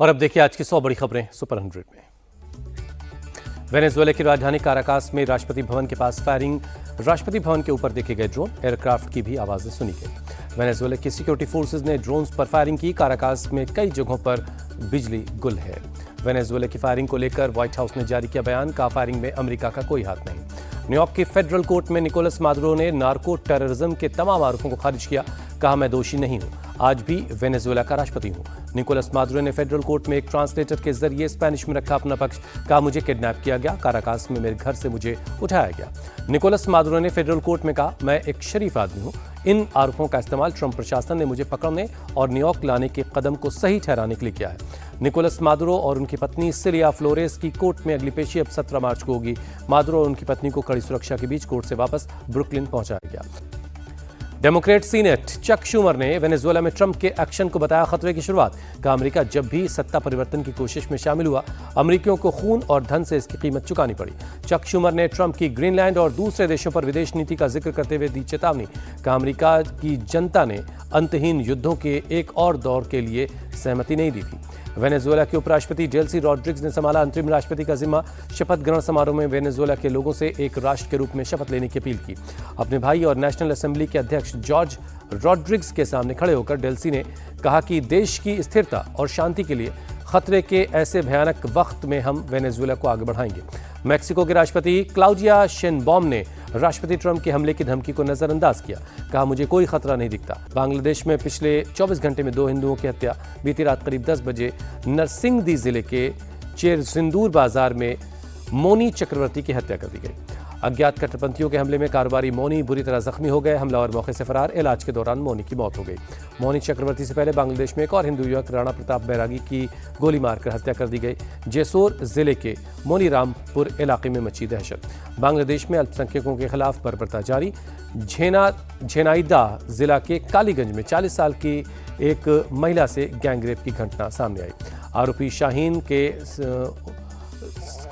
और अब देखिए आज की 100 बड़ी खबरें सुपर 100 में। वेनेजुएला की राजधानी काराकास में राष्ट्रपति भवन के पास फायरिंग, राष्ट्रपति भवन के ऊपर देखे गए ड्रोन, एयरक्राफ्ट की भी आवाजें सुनी गई। वेनेजुएला की सिक्योरिटी फोर्सेज ने ड्रोन्स पर फायरिंग की। काराकास में कई जगहों पर बिजली गुल है। वेनेजुएला की फायरिंग को लेकर व्हाइट हाउस ने जारी किया बयान, कहा फायरिंग में अमेरिका का कोई हाथ नहीं। न्यूयॉर्क की फेडरल कोर्ट में निकोलस मादुरो ने नार्को टेररिज्म के तमाम आरोपों को खारिज किया, कहा मैं दोषी नहीं हूं, आज भी वेनेजुएला का राष्ट्रपति हूं। निकोलस मादुरो ने फेडरल कोर्ट में एक ट्रांसलेटर के जरिए स्पेनिश में रखा अपना पक्ष, कहा मुझे किडनैप किया गया, काराकास में मेरे घर से मुझे उठाया गया। निकोलस मादुरो ने फेडरल कोर्ट में कहा मैं एक शरीफ आदमी हूं, इन आरोपों का इस्तेमाल ट्रंप प्रशासन ने मुझे पकड़ने और न्यूयॉर्क लाने के कदम को सही ठहराने के लिए किया है। निकोलस मादुरो और उनकी पत्नी सिलिया फ्लोरेस की कोर्ट में अगली पेशी अब 17 मार्च को होगी। मादुरो और उनकी पत्नी को कड़ी सुरक्षा के बीच कोर्ट से वापस ब्रुकलिन पहुंचाया गया। डेमोक्रेट सीनेट चक शूमर ने वेनेजुएला में ट्रंप के एक्शन को बताया खतरे की शुरुआत, कहा अमेरिका जब भी सत्ता परिवर्तन की कोशिश में शामिल हुआ, अमेरिकियों को खून और धन से इसकी कीमत चुकानी पड़ी। चक शूमर ने ट्रंप की ग्रीनलैंड और दूसरे देशों पर विदेश नीति का जिक्र करते हुए दी चेतावनी, कहा अमेरिका की जनता ने अंतहीन युद्धों के एक और दौर के लिए सहमति नहीं दी थी। वेनेजुएला के उपराष्ट्रपति डेल्सी रॉड्रिग्स ने संभाला अंतरिम राष्ट्रपति का जिम्मा। शपथ ग्रहण समारोह में वेनेजुएला के लोगों से एक राष्ट्र के रूप में शपथ लेने की अपील की। अपने भाई और नेशनल असेंबली के अध्यक्ष जॉर्ज रॉड्रिग्स के सामने खड़े होकर डेल्सी ने कहा कि देश की स्थिरता और शांति के लिए खतरे के ऐसे भयानक वक्त में हम वेनेजुएला को आगे बढ़ाएंगे। मेक्सिको के राष्ट्रपति क्लाउडिया शेनबॉम ने राष्ट्रपति ट्रंप के हमले की धमकी को नजरअंदाज किया, कहा मुझे कोई खतरा नहीं दिखता। बांग्लादेश में पिछले 24 घंटे में 2 हिंदुओं की हत्या, बीती रात करीब 10 बजे नरसिंगदी जिले के चेरसिंदूर बाजार में मोनी चक्रवर्ती की हत्या कर दी गई। अज्ञात कट्टरपंथियों के हमले में कारोबारी मोनी बुरी तरह जख्मी हो गए। हमलावर मौके से फरार, इलाज के दौरान मोनी की मौत हो गई। मोनी चक्रवर्ती से पहले बांग्लादेश में एक और हिंदू युवक राणा प्रताप बैरागी की गोली मारकर हत्या कर दी गई। जेसोर जिले के मोनीरामपुर इलाके में मची दहशत। बांग्लादेश में अल्पसंख्यकों के खिलाफ बर्बरता जारी। झेनाइदा जिला के कालीगंज में 40 साल की एक महिला से गैंगरेप की घटना सामने आई। आरोपी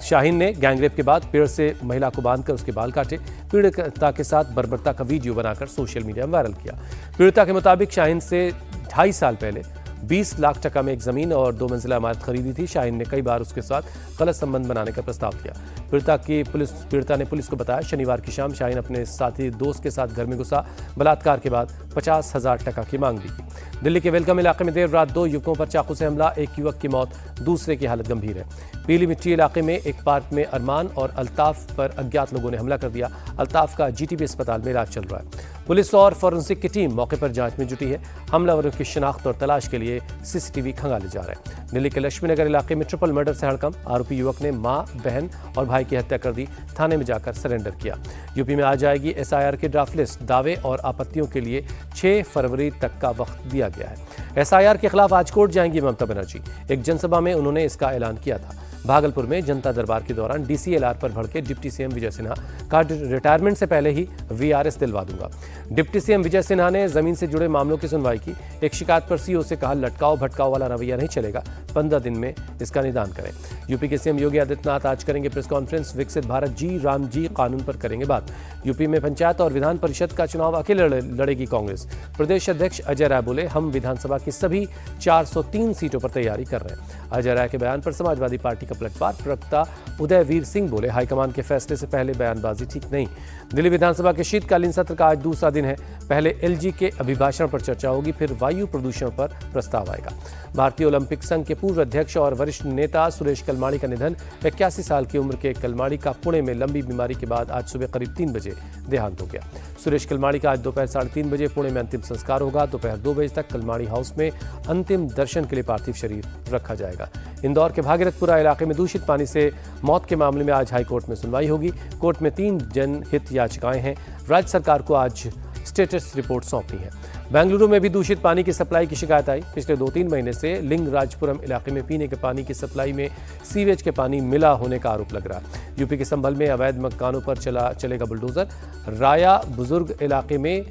शाहीन ने गैंगरेप के बाद पेड़ से महिला को बांधकर उसके बाल काटे, पीड़िता के साथ बर्बरता का वीडियो बनाकर सोशल मीडिया में वायरल किया। पीड़िता के मुताबिक शाहीन से 2.5 साल पहले 20 लाख टका में एक जमीन और 2 मंजिला इमारत खरीदी थी। शाहीन ने कई बार उसके साथ गलत संबंध बनाने का प्रस्ताव किया। पीड़िता ने पुलिस को बताया शनिवार की शाम शाहीन अपने साथी दोस्त के साथ घर में घुसा, बलात्कार के बाद 50,000 टका की मांग भी की। दिल्ली के वेलकम इलाके में देर रात 2 युवकों पर चाकू से हमला, एक युवक की मौत, दूसरे की हालत गंभीर है। पीली मिट्टी इलाके में एक पार्क में अरमान और अल्ताफ पर अज्ञात लोगों ने हमला कर दिया। अल्ताफ का जीटीबी अस्पताल में इलाज चल रहा है। पुलिस और फॉरेंसिक की टीम मौके पर जांच में जुटी है। हमलावरों की शिनाख्त और तलाश के लिए सीसीटीवी खंगाले जा रहे हैं। दिल्ली के लक्ष्मी नगर इलाके में ट्रिपल मर्डर से हड़कंप, आरोपी युवक ने मां, बहन और भाई की हत्या कर दी, थाने में जाकर सरेंडर किया। यूपी में आज आएगी एसआईआर की ड्राफ्ट लिस्ट, दावे और आपत्तियों के लिए 6 फरवरी तक का वक्त दिया गया है। एसआईआर के खिलाफ आज कोर्ट जाएंगी ममता बनर्जी। एक जनसभा में उन्होंने इसका ऐलान किया था। भागलपुर में जनता दरबार के दौरान डीसीएलआर पर भड़के डिप्टी सीएम विजय सिन्हा, कहा रिटायरमेंट से पहले ही वीआरएस दिलवा दूंगा। डिप्टी सीएम विजय सिन्हा ने जमीन से जुड़े मामलों की सुनवाई की। एक शिकायत पर सीओ से कहा लटकाओ भटकाओ वाला रवैया नहीं चलेगा, 15 दिन में इसका निदान करें। यूपी के सीएम योगी आदित्यनाथ आज करेंगे प्रेस कॉन्फ्रेंस, विकसित भारत जी राम जी कानून पर करेंगे बात। यूपी में पंचायत और विधान परिषद का चुनाव अकेले लड़ेगी कांग्रेस। प्रदेश अध्यक्ष अजय राय बोले हम विधानसभा की सभी 403 सीटों पर तैयारी कर रहे हैं। अजय राय के बयान पर समाजवादी पार्टी का पलटवार। प्रवक्ता उदयवीर सिंह बोले हाईकमान के फैसले से पहले बयानबाजी ठीक नहीं। दिल्ली विधानसभा के शीतकालीन सत्र का आज दूसरा दिन है। पहले एलजी के अभिभाषण पर चर्चा होगी, फिर वायु प्रदूषण पर प्रस्ताव आएगा। भारतीय ओलंपिक संघ के पूर्व अध्यक्ष और वरिष्ठ नेता सुरेश कलमाड़ी का निधन। 81 साल की उम्र के कलमाड़ी का पुणे में लंबी बीमारी के बाद आज सुबह करीब 3 बजे देहांत हो गया। सुरेश कलमाड़ी का आज दोपहर 3:30 बजे पुणे में अंतिम संस्कार होगा। दोपहर 2 बजे तक कलमाड़ी हाउस में अंतिम दर्शन के लिए पार्थिव शरीर रखा जाएगा। इंदौर के भागीरथपुरा इलाके में दूषित पानी से मौत के मामले में आज हाईकोर्ट में सुनवाई होगी। कोर्ट में 3 जनहित याचिकाएं हैं। राज्य सरकार को आज स्टेटस रिपोर्ट सौंपनी है। बेंगलुरु में भी दूषित पानी की सप्लाई की शिकायत आई। पिछले 2-3 महीने से लिंगराजपुरम इलाके में पीने के पानी की सप्लाई में सीवेज के पानी मिला होने का आरोप लग रहा है। यूपी के संभल में अवैध मकानों पर चलेगा बुलडोजर। राया बुजुर्ग इलाके में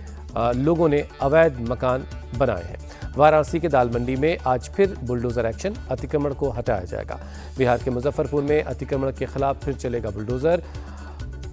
लोगों ने अवैध मकान बनाए हैं। वाराणसी के दाल मंडी में आज फिर बुलडोजर एक्शन, अतिक्रमण को हटाया जाएगा। बिहार के मुजफ्फरपुर में अतिक्रमण के खिलाफ फिर चलेगा बुलडोजर,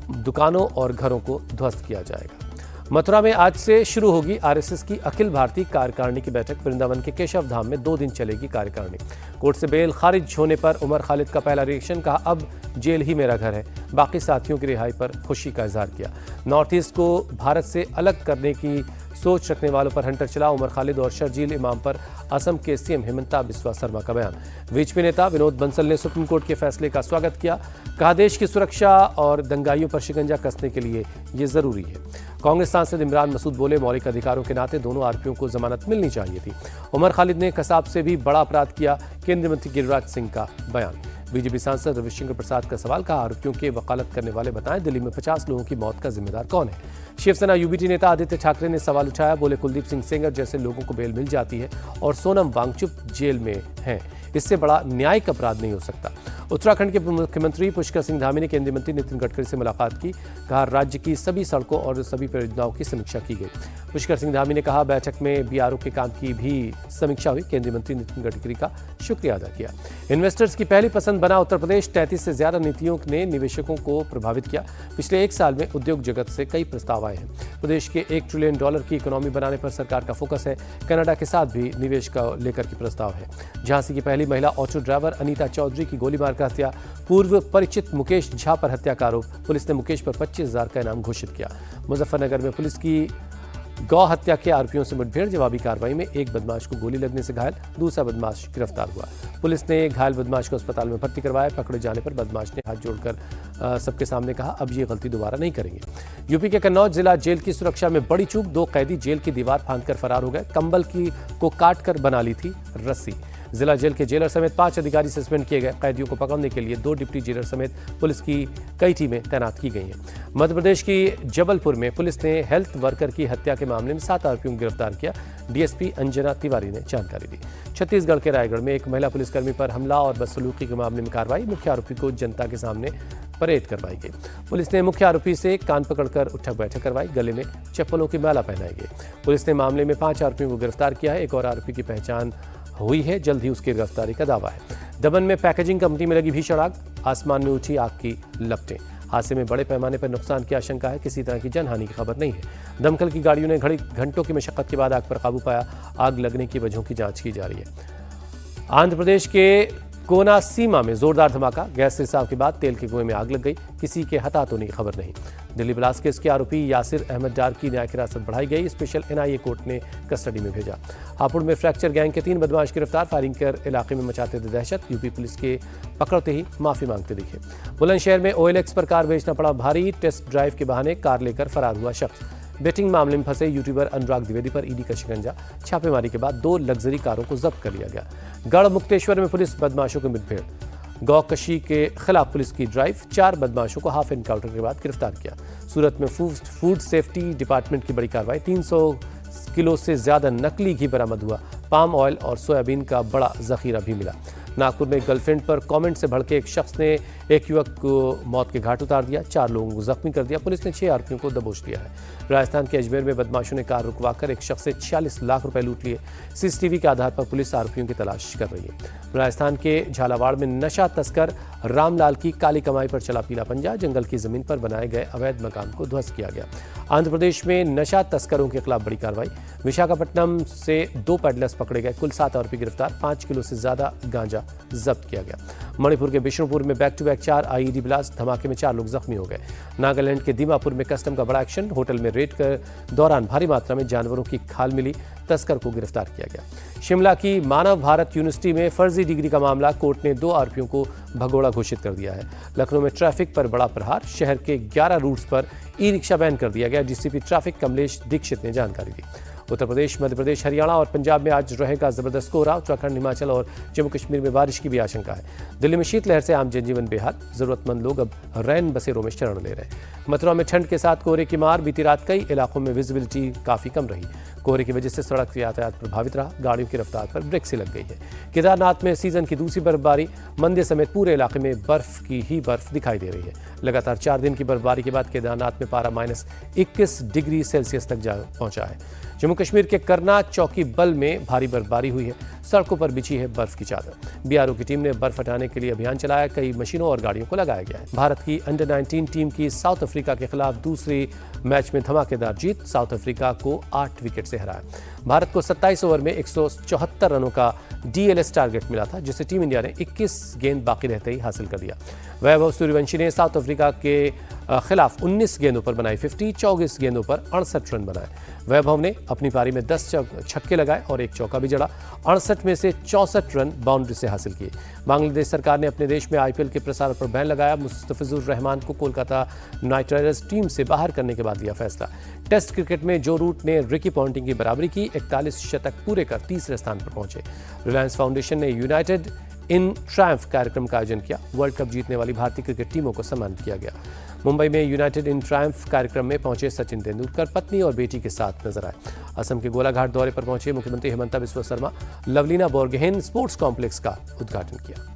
दुकानों और घरों को ध्वस्त किया जाएगा। मथुरा में आज से शुरू होगी आरएसएस की अखिल भारतीय कार्यकारिणी की बैठक। वृंदावन के केशव धाम में 2 दिन चलेगी कार्यकारिणी। कोर्ट से बेल खारिज होने पर उमर खालिद का पहला रिएक्शन, कहा अब जेल ही मेरा घर है। बाकी साथियों की रिहाई पर खुशी का इजहार किया। नॉर्थ ईस्ट को भारत से अलग करने की सोच रखने वालों पर हंटर चला। उमर खालिद और शर्जील इमाम पर असम के सीएम हिमंता बिस्वा शर्मा का बयान। बीजेपी नेता विनोद बंसल ने सुप्रीम कोर्ट के फैसले का स्वागत किया। कहा देश की सुरक्षा और दंगाइयों पर शिकंजा कसने के लिए ये जरूरी है। कांग्रेस सांसद इमरान मसूद बोले, मौलिक अधिकारों के नाते दोनों आरोपियों को जमानत मिलनी चाहिए थी। उमर खालिद ने कसाब से भी बड़ा अपराध किया। केंद्रीय मंत्री गिरिराज सिंह का बयान। बीजेपी सांसद रविशंकर प्रसाद का सवाल, कहा आरोपियों के वकालत करने वाले बताएं दिल्ली में 50 लोगों की मौत का जिम्मेदार कौन है। शिवसेना यूबीटी नेता आदित्य ठाकरे ने सवाल उठाया। बोले कुलदीप सिंह सेंगर जैसे लोगों को बेल मिल जाती है और सोनम वांगचुक जेल में हैं, इससे बड़ा न्यायिक अपराध नहीं हो सकता। उत्तराखंड के मुख्यमंत्री पुष्कर सिंह धामी ने केंद्रीय मंत्री नितिन गडकरी से मुलाकात की। कहा राज्य की सभी सड़कों और सभी परियोजनाओं की समीक्षा की गई। पुष्कर सिंह धामी ने कहा बैठक में बीआरओ के काम की भी समीक्षा हुई। केंद्रीय मंत्री नितिन गडकरी का शुक्रिया अदा किया। इन्वेस्टर्स की पहली पसंद बना उत्तर प्रदेश। 33 से ज्यादा नीतियों ने निवेशकों को प्रभावित किया। पिछले 1 साल में उद्योग जगत से कई प्रस्ताव आए हैं। प्रदेश के $1 ट्रिलियन की इकोनॉमी बनाने पर सरकार का फोकस है। कनाडा के साथ भी निवेश का लेकर के प्रस्ताव है। झांसी की पहली महिला ऑटो ड्राइवर अनीता चौधरी की गोली मारकर हत्या। पूर्व परिचित मुकेश झा पर हत्या का आरोप। पुलिस ने मुकेश पर 25,000 का इनाम घोषित किया। मुजफ्फरनगर में पुलिस की गौ हत्या के आरोपियों से मुठभेड़। जवाबी कार्रवाई में एक बदमाश को गोली लगने से घायल, दूसरा बदमाश गिरफ्तार हुआ। पुलिस ने घायल बदमाश को अस्पताल में भर्ती करवाया। पकड़े जाने पर बदमाश ने हाथ जोड़कर सबके सामने कहा अब ये गलती दोबारा नहीं करेंगे। यूपी के कन्नौज जिला जेल की सुरक्षा में बड़ी चूक। 2 कैदी जेल की दीवार फांदकर फरार हो गए। कंबल को काट कर बना ली थी रस्सी। जिला जेल के जेलर समेत 5 अधिकारी सस्पेंड किए गए। कैदियों को पकड़ने के लिए 2 डिप्टी जेलर समेत पुलिस की कई टीमें तैनात की गई हैं। मध्य प्रदेश की जबलपुर में पुलिस ने हेल्थ वर्कर की हत्या के मामले में 7 आरोपियों को गिरफ्तार किया। डीएसपी अंजना तिवारी ने जानकारी दी। छत्तीसगढ़ के रायगढ़ में एक महिला पुलिसकर्मी पर हमला और बदसलूकी के मामले में कार्रवाई। मुख्य आरोपी को जनता के सामने परेड करवाई गई। पुलिस ने मुख्य आरोपी से कान पकड़कर उठक बैठक करवाई। गले में चप्पलों की माला पहनाई गई। पुलिस ने मामले में 5 आरोपियों को गिरफ्तार किया है। एक और आरोपी की पहचान हुई है। जल्द ही उसकी गिरफ्तारी का दावा है। दमन में पैकेजिंग कंपनी में लगी भीषण आग। आसमान में उठी आग की लपटें। हादसे में बड़े पैमाने पर नुकसान की आशंका है। किसी तरह की जनहानि की खबर नहीं है। दमकल की गाड़ियों ने घंटों की मशक्कत के बाद आग पर काबू पाया। आग लगने की वजहों की जांच की जा रही है। आंध्र प्रदेश के कोनासीमा में जोरदार धमाका। गैस रिसाव के बाद तेल के कुएं में आग लग गई। किसी के हताहत होने की खबर नहीं। दिल्ली ब्लास्ट केस के आरोपी यासिर अहमद डार की न्यायिक हिरासत बढ़ाई गई। स्पेशल एनआईए कोर्ट ने कस्टडी में भेजा। हापुड़ में फ्रैक्चर गैंग के 3 बदमाश गिरफ्तार। फायरिंग कर इलाके में मचाते थे दहशत। यूपी पुलिस के पकड़ते ही माफी मांगते दिखे। बुलंदशहर में OLX पर कार बेचना पड़ा भारी। टेस्ट ड्राइव के बहाने कार लेकर फरार हुआ शख्स। बेटिंग मामले में फंसे यूट्यूबर अनुराग द्विवेदी पर ईडी का शिकंजा। छापेमारी के बाद 2 लग्जरी कारों को जब्त कर लिया गया। गढ़ मुक्तेश्वर में पुलिस बदमाशों की मुठभेड़। गौकशी के खिलाफ पुलिस की ड्राइव। 4 बदमाशों को हाफ एनकाउंटर के बाद गिरफ्तार किया। सूरत में फूड सेफ्टी डिपार्टमेंट की बड़ी कार्रवाई। 300 किलो से ज्यादा नकली घी बरामद हुआ। पाम ऑयल और सोयाबीन का बड़ा जखीरा भी मिला। नागपुर में गर्लफ्रेंड पर कमेंट से भड़के एक शख्स ने एक युवक को मौत के घाट उतार दिया। 4 लोगों को जख्मी कर दिया। पुलिस ने 6 आरोपियों को दबोच लिया है। राजस्थान के अजमेर में बदमाशों ने कार रुकवाकर एक शख्स से 46 लाख रुपए लूट लिए। सीसीटीवी के आधार पर पुलिस आरोपियों की तलाश कर रही है। राजस्थान के झालावाड़ में नशा तस्कर रामलाल की काली कमाई पर चला पीला पंजा। जंगल की जमीन पर बनाए गए अवैध मकान को ध्वस्त किया गया। आंध्र प्रदेश में नशा तस्करों के खिलाफ बड़ी कार्रवाई। विशाखापट्टनम से 2 पैडलर्स पकड़े गए। कुल 7 आरोपी गिरफ्तार। 5 किलो से ज्यादा गांजा जब्त किया गया। मणिपुर के बिष्णुपुर में back to back 4 IED blast. धमाके में 4 लोग जख्मी हो गए। नागालैंड के दीमापुर में कस्टम का बड़ा एक्शन। होटल में रेड के दौरान भारी मात्रा में जानवरों की खाल मिली। तस्कर को गिरफ्तार किया गया। शिमला की मानव भारत यूनिवर्सिटी में फर्जी डिग्री का मामला। कोर्ट ने 2 आरोपियों को भगोड़ा घोषित कर दिया है। लखनऊ में ट्रैफिक पर बड़ा प्रहार। शहर के 11 रूट्स पर ई-रिक्शा बैन कर दिया गया। डीसीपी ट्रैफिक कमलेश दीक्षित ने जानकारी दी। उत्तर प्रदेश, मध्य प्रदेश, हरियाणा और पंजाब में आज रहेगा जबरदस्त कोहरा। उत्तराखंड, हिमाचल और जम्मू कश्मीर में बारिश की भी आशंका है। दिल्ली में शीतलहर से आम जनजीवन बेहाल। जरूरतमंद लोग अब रैन बसेरों में शरण ले रहे हैं। मथुरा में ठंड के साथ कोहरे की मार। बीती रात कई इलाकों में विजिबिलिटी काफी कम रही। कोहरे की वजह से सड़क यातायात प्रभावित रहा। गाड़ियों की रफ्तार पर ब्रेक से लग गई है। केदारनाथ में सीजन की दूसरी बर्फबारी। मंदिर समेत पूरे इलाके में बर्फ की ही बर्फ दिखाई दे रही है। लगातार 4 दिन की बर्फबारी के बाद केदारनाथ में पारा -21 डिग्री सेल्सियस तक जा पहुंचा है। जम्मू कश्मीर के करना चौकी बल में भारी बर्फबारी हुई है, सड़कों पर बिछी है बर्फ की चादर। बीआरओ की टीम ने बर्फ हटाने के लिए अभियान चलाया, कई मशीनों और गाड़ियों को लगाया गया है। भारत की अंडर 19 टीम की साउथ अफ्रीका के खिलाफ दूसरी मैच में धमाकेदार जीत, साउथ अफ्रीका को 8 विकेट से हराया। भारत को 27 ओवर में 174 रनों का डीएलएस टारगेट मिला था, जिसे टीम इंडिया ने 21 गेंद बाकी रहते ही हासिल कर दिया। वैभव सूर्यवंशी ने साउथ अफ्रीका के खिलाफ 19 गेंदों पर बनाई 50, 24 गेंदों पर 68 रन बनाए। वैभव ने अपनी पारी में 10 छक्के लगाए और एक चौका भी जड़ा। 68 में से 64 रन बाउंड्री से हासिल किए। बांग्लादेश सरकार ने अपने देश में आईपीएल के प्रसारण पर बैन लगाया। मुस्तफिजुर रहमान को कोलकाता नाइट राइडर्स टीम से बाहर करने के बाद लिया फैसला। टेस्ट क्रिकेट में जो रूट ने रिकी पॉन्टिंग की बराबरी की, 41 शतक पूरे कर तीसरे स्थान पर पहुंचे। रिलायंस फाउंडेशन ने यूनाइटेड इन ट्रायम्फ कार्यक्रम का आयोजन किया। वर्ल्ड कप जीतने वाली भारतीय क्रिकेट टीमों को सम्मानित किया गया। मुंबई में यूनाइटेड इन ट्रायम्फ कार्यक्रम में पहुंचे सचिन तेंदुलकर पत्नी और बेटी के साथ नजर आए। असम के गोलाघाट दौरे पर पहुंचे मुख्यमंत्री हिमंता बिस्वा शर्मा, लवलीना बोरगोहेन स्पोर्ट्स कॉम्प्लेक्स का उद्घाटन किया।